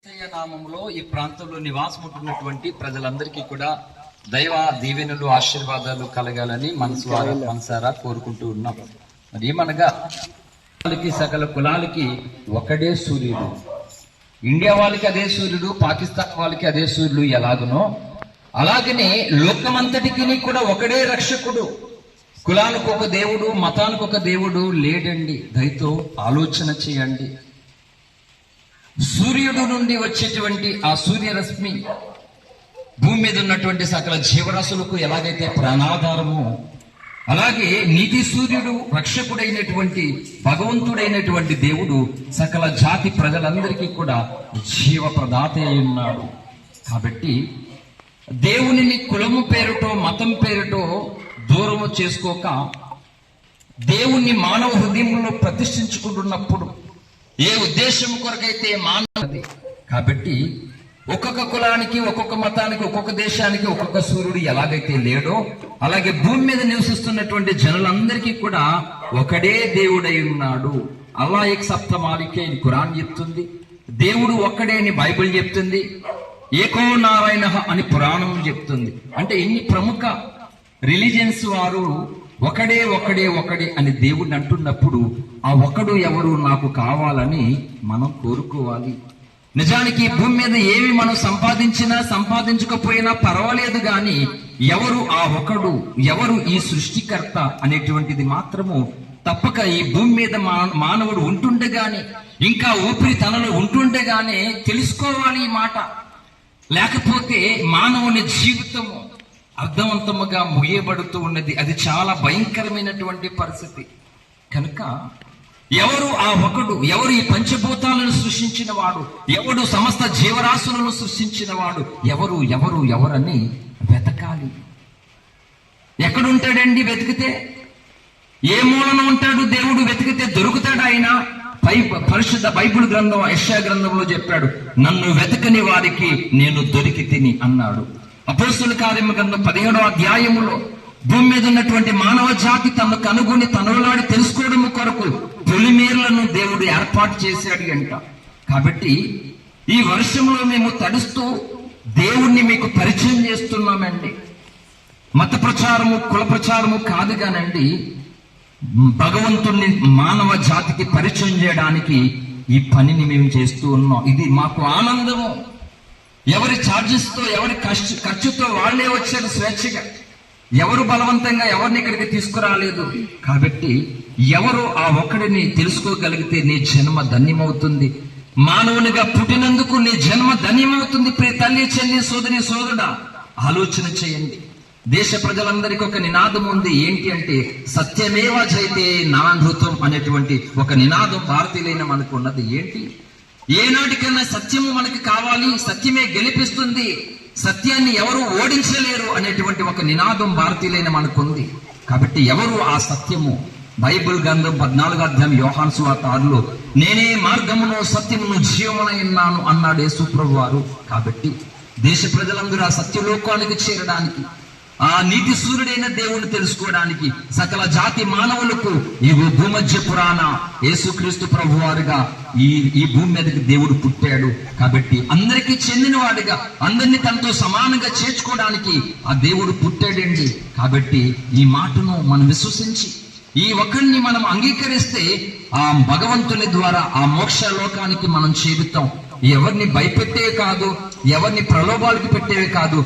యేసయ్య నామములో ఈ ప్రాంతంలో నివాసం ఉంటున్నటువంటి ప్రజలందరికీ కూడా దైవ దీవెనలు ఆశీర్వాదాలు కలగాలని మనసారా కోరుకుంటూ ఉన్నాం. మరి ఏమనగా సకల కులాలకి ఒకడే సూర్యుడు. ఇండియా వాళ్ళకి అదే సూర్యుడు, పాకిస్తాన్ వాళ్ళకి అదే సూర్యుడు ఎలాగునో అలాగనే లోకమంతటికి కూడా ఒకడే రక్షకుడు. కులానికి ఒక దేవుడు, మతానికి ఒక దేవుడు లేడండి. దయతో ఆలోచన చేయండి. సూర్యుడు నుండి వచ్చేటువంటి ఆ సూర్యరశ్మి భూమి మీద ఉన్నటువంటి సకల జీవరాశులకు ఎలాగైతే ప్రాణాధారము, అలాగే నీతి సూర్యుడు రక్షకుడైనటువంటి భగవంతుడైనటువంటి దేవుడు సకల జాతి ప్రజలందరికీ కూడా జీవ ప్రదాత అయి ఉన్నాడు. కాబట్టి దేవునిని కులము పేరుటో మతం పేరుటో దూరము చేసుకోక దేవుణ్ణి మానవ హృదయంలో ప్రతిష్ఠించుకుంటున్నప్పుడు ఏ ఉద్దేశం కొరకైతే మానవుది. కాబట్టి ఒక్కొక్క కులానికి, ఒక్కొక్క మతానికి, ఒక్కొక్క దేశానికి ఒక్కొక్క సూర్యుడు ఎలాగైతే లేడో అలాగే భూమి మీద నివసిస్తున్నటువంటి జనులందరికీ కూడా ఒకడే దేవుడై ఉన్నాడు. అల్లా ఏక్ సప్త మాలికే అని ఖురాన్ చెప్తుంది. దేవుడు ఒక్కడే అని బైబిల్ చెప్తుంది. ఏకో నారాయణ అని పురాణం చెప్తుంది. అంటే ఇన్ని ప్రముఖ రిలీజియన్స్ వారు ఒకడే ఒకడే ఒకడే అని దేవుడిని అంటున్నప్పుడు ఆ ఒకడు ఎవరు నాకు కావాలని మనం కోరుకోవాలి. నిజానికి భూమి మీద ఏమి మనం సంపాదించినా సంపాదించకపోయినా పర్వాలేదు, గాని ఎవరు ఆ ఒకడు, ఎవరు ఈ సృష్టికర్త అనేటువంటిది మాత్రము తప్పక ఈ భూమి మీద మానవుడు ఉంటుండగానే, ఇంకా ఊపిరి తనలో ఉంటుండగానే తెలుసుకోవాలి ఈ మాట. లేకపోతే మానవుని జీవితము అర్థవంతముగా ముయ్యబడుతూ ఉన్నది. అది చాలా భయంకరమైనటువంటి పరిస్థితి. కనుక ఎవరు ఆ ఒకడు, ఎవరు ఈ పంచభూతాలను సృష్టించిన వాడు, ఎవడు సమస్త జీవరాశులను సృష్టించిన వాడు, ఎవరు ఎవరు ఎవరని వెతకాలి. ఎక్కడుంటాడండి వెతికితే? ఏ మూలన ఉంటాడు దేవుడు? వెతికితే దొరుకుతాడు ఆయన. పరిశుద్ధ బైబిల్ గ్రంథం యెషయా గ్రంథంలో చెప్పాడు, నన్ను వెతకని వారికి నేను దొరికి తిని అన్నాడు. అపోస్తలుల కార్యముల గ్రంథం 17వ అధ్యాయములో భూమి మీద ఉన్నటువంటి మానవ జాతి తనను కనుగొని తనలాడి తెలుసుకోవడం కొరకు పొలిమేర్లను దేవుడు ఏర్పాటు చేశాడు అంట. కాబట్టి ఈ వర్షంలో మేము తడుస్తూ దేవుణ్ణి మీకు పరిచయం చేస్తున్నామండి. మత ప్రచారము, కుల ప్రచారము కాదు కానండి, భగవంతుణ్ణి మానవ జాతికి పరిచయం చేయడానికి ఈ పనిని మేము చేస్తూ ఉన్నాం. ఇది మాకు ఆనందము. ఎవరి ఛార్జెస్ తో, ఎవరి ఖర్చుతో వాళ్ళే వచ్చారు స్వేచ్ఛగా. ఎవరు బలవంతంగా ఎవరిని ఇక్కడికి తీసుకురాలేదు. కాబట్టి ఎవరు ఆ ఒక్కడిని తెలుసుకోగలిగితే నీ జన్మ ధన్యమవుతుంది. మానవునిగా పుట్టినందుకు నీ జన్మ ధన్యమవుతుంది. ప్రియ తల్లి, చెల్లి, సోదరి, సోదరుడా, ఆలోచన చేయండి. దేశ ప్రజలందరికీ ఒక నినాదం ఉంది. ఏంటి అంటే సత్యమేవ జయతే నానృతం అనేటువంటి ఒక నినాదం భారతీయులైన మనకు ఉన్నది. ఏంటి? ఏనాటికైనా సత్యము మనకి కావాలి, సత్యమే గెలిపిస్తుంది, సత్యాన్ని ఎవరు ఓడించలేరు అనేటువంటి ఒక నినాదం భారతీయులైన మనకుంది. కాబట్టి ఎవరు ఆ సత్యము? బైబిల్ గ్రంథం 14వ అధ్యాయం యోహాను సువార్త 6లో నేనే మార్గమును సత్యమును జీవమునై ఉన్నాను అన్నాడు యేసు ప్రభువారు. కాబట్టి దేశ ప్రజలందరూ ఆ సత్యలోకానికి చేరడానికి, ఆ నీతి సూర్యుడైన దేవుని తెలుసుకోవడానికి సకల జాతి మానవులకు ఈ భూమధ్య పురాణ యేసుక్రీస్తు ప్రభువారుగా ఈ భూమి మీదకి దేవుడు పుట్టాడు. కాబట్టి అందరికీ చెందిన వాడిగా, అందరినీ తనతో సమానంగా చేర్చుకోవడానికి ఆ దేవుడు పుట్టాడండి. కాబట్టి ఈ మాటను మనం విశ్వసించి ఈ ఒక్కడిని మనం అంగీకరిస్తే ఆ భగవంతుని ద్వారా ఆ మోక్ష లోకానికి మనం చేరుతాం. ఎవరిని భయపెట్టేవి కాదు, ఎవరిని ప్రలోభాలకు పెట్టేవి కాదు,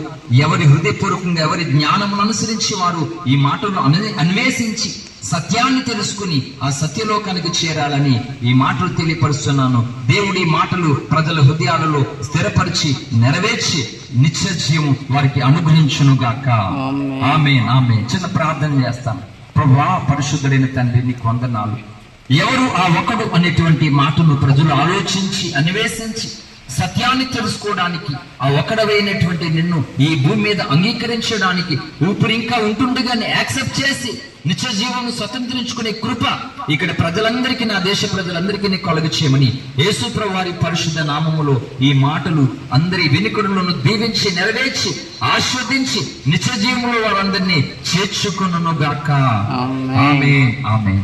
ఎవరి హృదయపూర్వకంగా ఎవరి జ్ఞానమును అనుసరించి వారు ఈ మాటలను అన్వేషించి సత్యాన్ని తెలుసుకుని ఆ సత్యలోకానికి చేరాలని ఈ మాటలు తెలియపరుస్తున్నాను. దేవుడి మాటలు ప్రజల హృదయాలలో స్థిరపరిచి నెరవేర్చి నిత్య జీవం వారికి అనుగ్రహించును గాక. ఆమేన్, ఆమేన్. చిన్న ప్రార్థన చేస్తాను. ప్రభువా, పరిశుద్ధుడైన తండ్రి, నీకు వందనాలు. ఎవరు ఆ ఒకడు అనేటువంటి మాటను ప్రజలు ఆలోచించి అన్వేషించి సత్యాన్ని తెలుసుకోవడానికి, ఆ ఒకడవైనటువంటి నిన్ను ఈ భూమి మీద అంగీకరించడానికి, ఊపిరి ఇంకా ఉంటుండగానే యాక్సెప్ట్ చేసి నిత్య జీవాన్ని స్వతంత్రించుకునే కృప ఇక్కడ ప్రజలందరికీ, నా దేశ ప్రజలందరికీ నీ కలుగ చేయమని యేసు ప్రభువు వారి పరిశుద్ధ నామములో ఈ మాటలు అందరి వినికుడులను దీవించి నెరవేర్చి ఆస్వాదించి నిత్య జీవంలో వారందరినీ చేర్చుకొనును గాక. ఆమేన్, ఆమేన్.